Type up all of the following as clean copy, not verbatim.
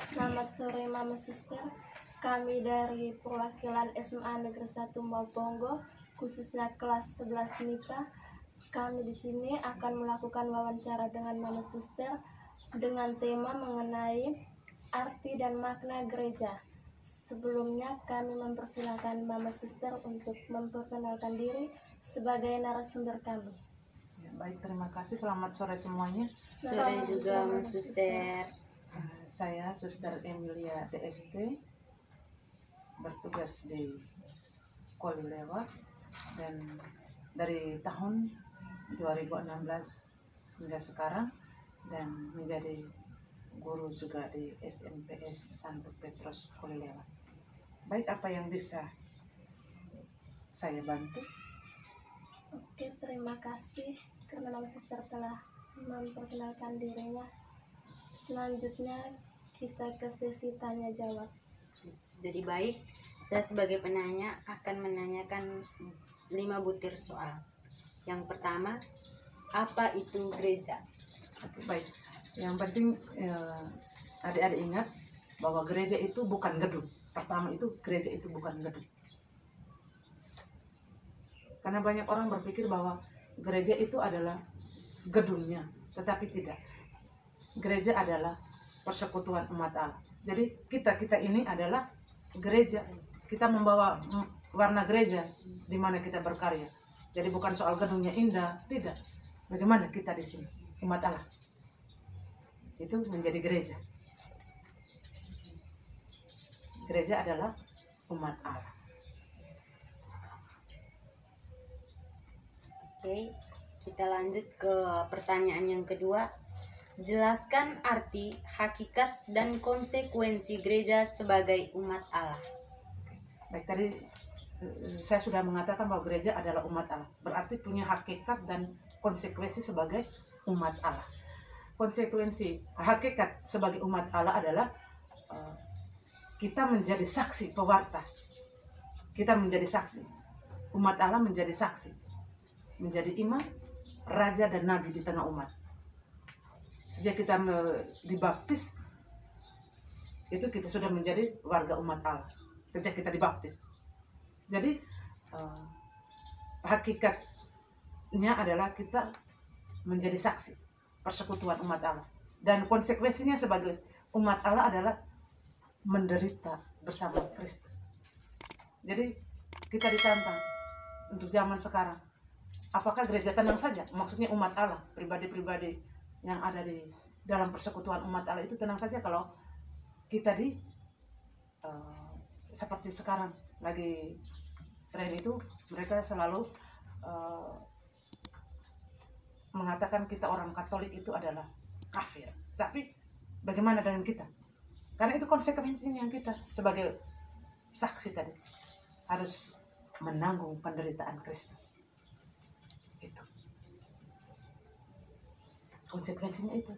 Selamat sore Mama Suster. Kami dari perwakilan SMA Negeri 1 Mauponggo, khususnya kelas 11 MIPA. Kami di sini akan melakukan wawancara dengan Mama Suster dengan tema mengenai arti dan makna gereja. Sebelumnya kami mempersilahkan Mama Suster untuk memperkenalkan diri sebagai narasumber kami. Ya, baik, terima kasih. Selamat sore semuanya. Sore juga Mama Suster. Saya Suster Emilia DST, bertugas di Kolilewa, dan dari tahun 2016 hingga sekarang, dan menjadi guru juga di SMPS Santo Petrus Kolilewa. Baik, apa yang bisa saya bantu? Oke, terima kasih karena Mama Suster telah memperkenalkan dirinya. Selanjutnya kita ke sesi tanya jawab. Jadi baik, saya sebagai penanya akan menanyakan 5 butir soal. Yang pertama, apa itu gereja? Oke, baik. Yang penting adik-adik ingat bahwa gereja itu bukan gedung. Pertama itu gereja itu bukan gedung. Karena banyak orang berpikir bahwa gereja itu adalah gedungnya, tetapi tidak. Gereja adalah persekutuan umat Allah. Jadi kita ini adalah gereja. Kita membawa warna gereja di mana kita berkarya. Jadi bukan soal gedungnya indah, tidak. Bagaimana kita di sini, umat Allah. Itu menjadi gereja. Gereja adalah umat Allah. Oke, kita lanjut ke pertanyaan yang kedua. Jelaskan arti, hakikat, dan konsekuensi gereja sebagai umat Allah. Baik, tadi saya sudah mengatakan bahwa gereja adalah umat Allah. Berarti punya hakikat dan konsekuensi sebagai umat Allah. Konsekuensi, hakikat sebagai umat Allah adalah kita menjadi saksi, pewarta. Kita menjadi saksi. Umat Allah menjadi saksi. Menjadi imam, raja, dan nabi di tengah umat. Sejak kita dibaptis, itu kita sudah menjadi warga umat Allah. Sejak kita dibaptis. Jadi hakikatnya adalah kita menjadi saksi persekutuan umat Allah. Dan konsekuensinya sebagai umat Allah adalah menderita bersama Kristus. Jadi kita ditantang untuk zaman sekarang. Apakah gereja tenang saja? Maksudnya umat Allah, pribadi-pribadi yang ada di dalam persekutuan umat Allah itu tenang saja kalau kita seperti sekarang lagi tren itu, mereka selalu mengatakan kita orang Katolik itu adalah kafir. Tapi bagaimana dengan kita? Karena itu konsekuensinya yang kita sebagai saksi tadi harus menanggung penderitaan Kristus. Itu konsekuensinya, itu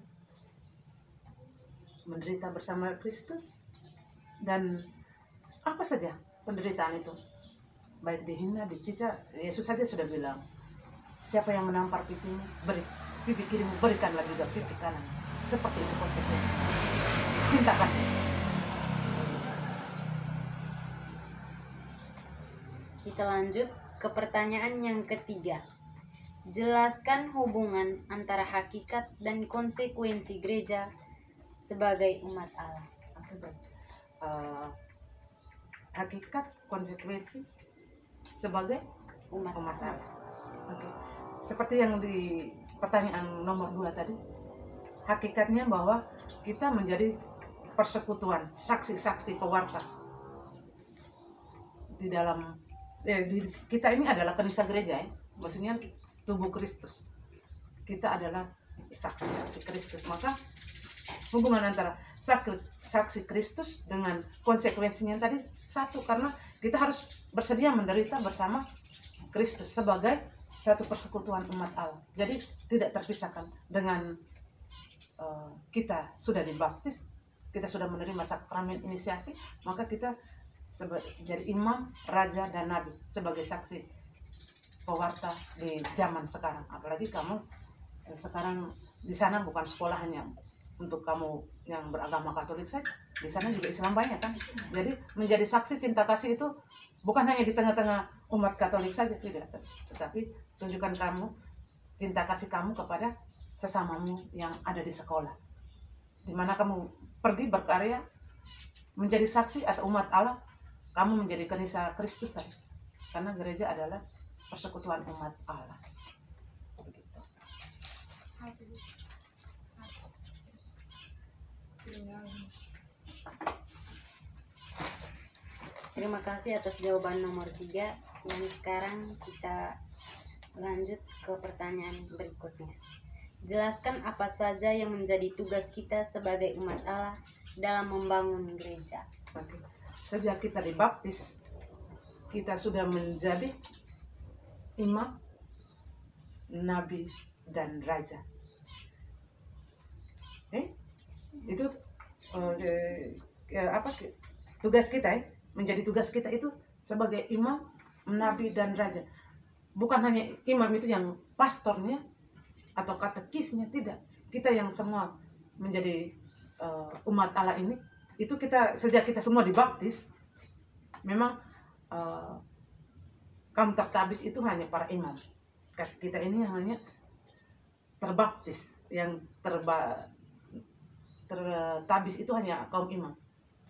menderita bersama Kristus. Dan apa saja penderitaan itu, baik dihina, dicaci. Yesus saja sudah bilang, siapa yang menampar pipimu, pipi kirimu berikanlah juga pipi kanan. Seperti itu konsekuensi cinta kasih. Kita lanjut ke pertanyaan yang ketiga. Jelaskan hubungan antara hakikat dan konsekuensi gereja sebagai umat Allah. Oke, baik. Hakikat, konsekuensi sebagai Umat Allah. Oke. Seperti yang di pertanyaan nomor 2 tadi, hakikatnya bahwa kita menjadi persekutuan, saksi-saksi, pewarta di dalam kita ini adalah kanisa gereja, maksudnya tubuh Kristus. Kita adalah saksi-saksi Kristus. Maka hubungan antara saksi Kristus dengan konsekuensinya tadi satu, karena kita harus bersedia menderita bersama Kristus sebagai satu persekutuan umat Allah. Jadi tidak terpisahkan dengan kita sudah dibaptis, kita sudah menerima sakramen inisiasi, maka kita jadi imam, raja, dan nabi sebagai saksi pewarta di zaman sekarang. Apalagi kamu sekarang di sana bukan sekolah hanya untuk kamu yang beragama Katolik saja, Di sana juga Islam banyak kan. Jadi menjadi saksi cinta kasih itu bukan hanya di tengah-tengah umat Katolik saja, tidak. Tetapi tunjukkan kamu cinta kasih kamu kepada sesamamu yang ada di sekolah. Di mana kamu pergi berkarya menjadi saksi atau umat Allah, kamu menjadi kanisa Kristus tadi. Karena gereja adalah persekutuan umat Allah. Begitu. Terima kasih atas jawaban nomor 3. Dan sekarang kita lanjut ke pertanyaan berikutnya. Jelaskan apa saja yang menjadi tugas kita sebagai umat Allah dalam membangun gereja. Oke. Sejak kita dibaptis, kita sudah menjadi imam, nabi, dan raja. Itu tugas kita menjadi tugas kita itu sebagai imam, nabi, dan raja. Bukan hanya imam itu yang pastornya atau katekisnya, tidak. Kita yang semua menjadi umat Allah ini, itu kita sejak kita semua dibaptis, memang kaum tertabis itu hanya para imam. Kita ini yang hanya terbaptis, yang tertabis itu hanya kaum imam.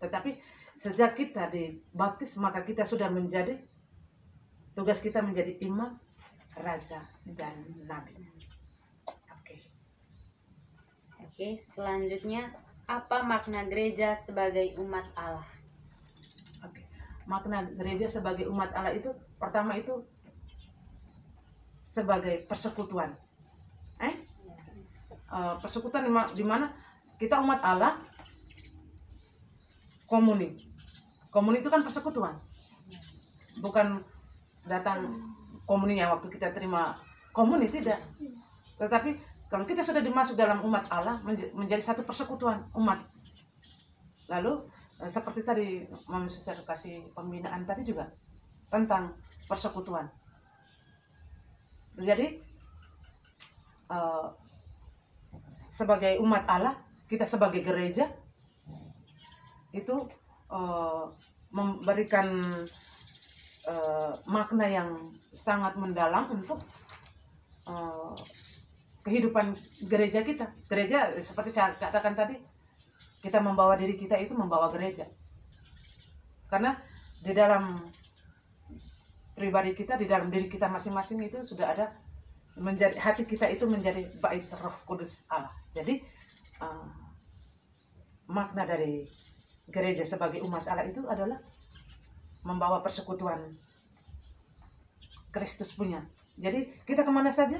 Tetapi sejak kita dibaptis, maka kita sudah menjadi, tugas kita menjadi imam, raja, dan nabi. Oke, selanjutnya apa makna gereja sebagai umat Allah? Oke. Makna gereja sebagai umat Allah itu pertama itu sebagai persekutuan. Persekutuan di mana kita umat Allah komuni. Komuni itu kan persekutuan. Bukan datang komuninya waktu kita terima komuni, tidak. Tetapi kalau kita sudah dimasuk dalam umat Allah, menjadi satu persekutuan umat. Lalu seperti tadi Mama Suster kasih pembinaan tadi juga tentang persekutuan. Jadi sebagai umat Allah, kita sebagai gereja itu memberikan makna yang sangat mendalam untuk kehidupan gereja kita. Gereja seperti saya katakan tadi, kita membawa diri kita itu membawa gereja. Karena di dalam pribadi kita, di dalam diri kita masing-masing itu sudah ada menjadi, hati kita itu menjadi bait Roh Kudus Allah. Jadi makna dari gereja sebagai umat Allah itu adalah membawa persekutuan Kristus punya. Jadi kita kemana saja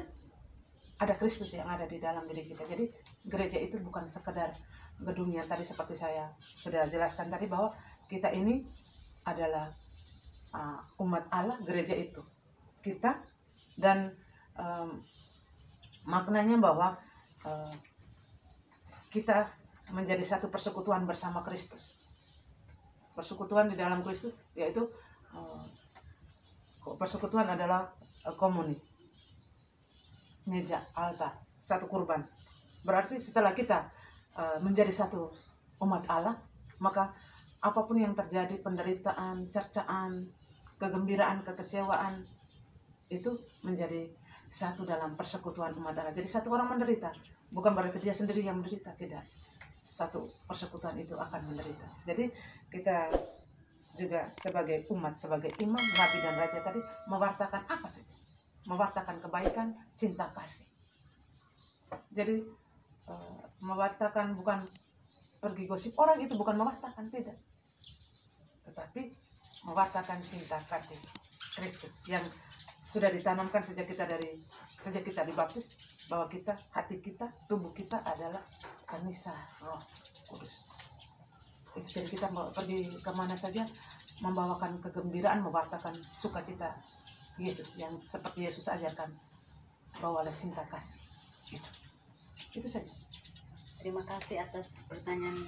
ada Kristus yang ada di dalam diri kita. Jadi gereja itu bukan sekedar gedung yang tadi seperti saya sudah jelaskan tadi, bahwa kita ini adalah umat Allah, gereja itu kita, dan maknanya bahwa kita menjadi satu persekutuan bersama Kristus. Persekutuan di dalam Kristus yaitu persekutuan adalah komuni, meja, altar, satu kurban. Berarti setelah kita menjadi satu umat Allah, maka apapun yang terjadi, penderitaan, cercaan, kegembiraan, kekecewaan, itu menjadi satu dalam persekutuan umat Allah. Jadi satu orang menderita, bukan berarti dia sendiri yang menderita, tidak. Satu persekutuan itu akan menderita. Jadi kita juga sebagai umat, sebagai imam, nabi, dan raja tadi mewartakan apa saja? Mewartakan kebaikan, cinta kasih. Jadi mewartakan bukan pergi gosip orang, itu bukan mewartakan, tidak. Tetapi mewartakan cinta kasih Kristus yang sudah ditanamkan sejak kita dibaptis, bahwa kita, hati kita, tubuh kita adalah kanisa Roh Kudus. Itu jadi kita pergi kemana saja membawakan kegembiraan, mewartakan sukacita Yesus yang seperti Yesus ajarkan, bawalah cinta kasih. Itu saja. Terima kasih atas pertanyaan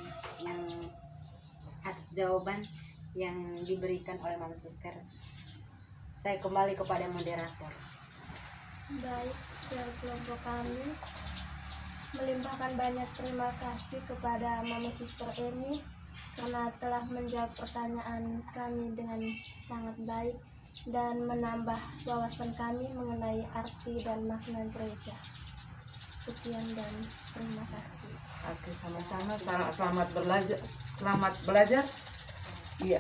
atas jawaban yang diberikan oleh Mama Suster. Saya kembali kepada moderator. Baik, dari kelompok kami melimpahkan banyak terima kasih kepada Mama Suster Emi karena telah menjawab pertanyaan kami dengan sangat baik dan menambah wawasan kami mengenai arti dan makna gereja. Sekian dan terima kasih. Oke, sama-sama. Selamat belajar. Selamat belajar. Iya.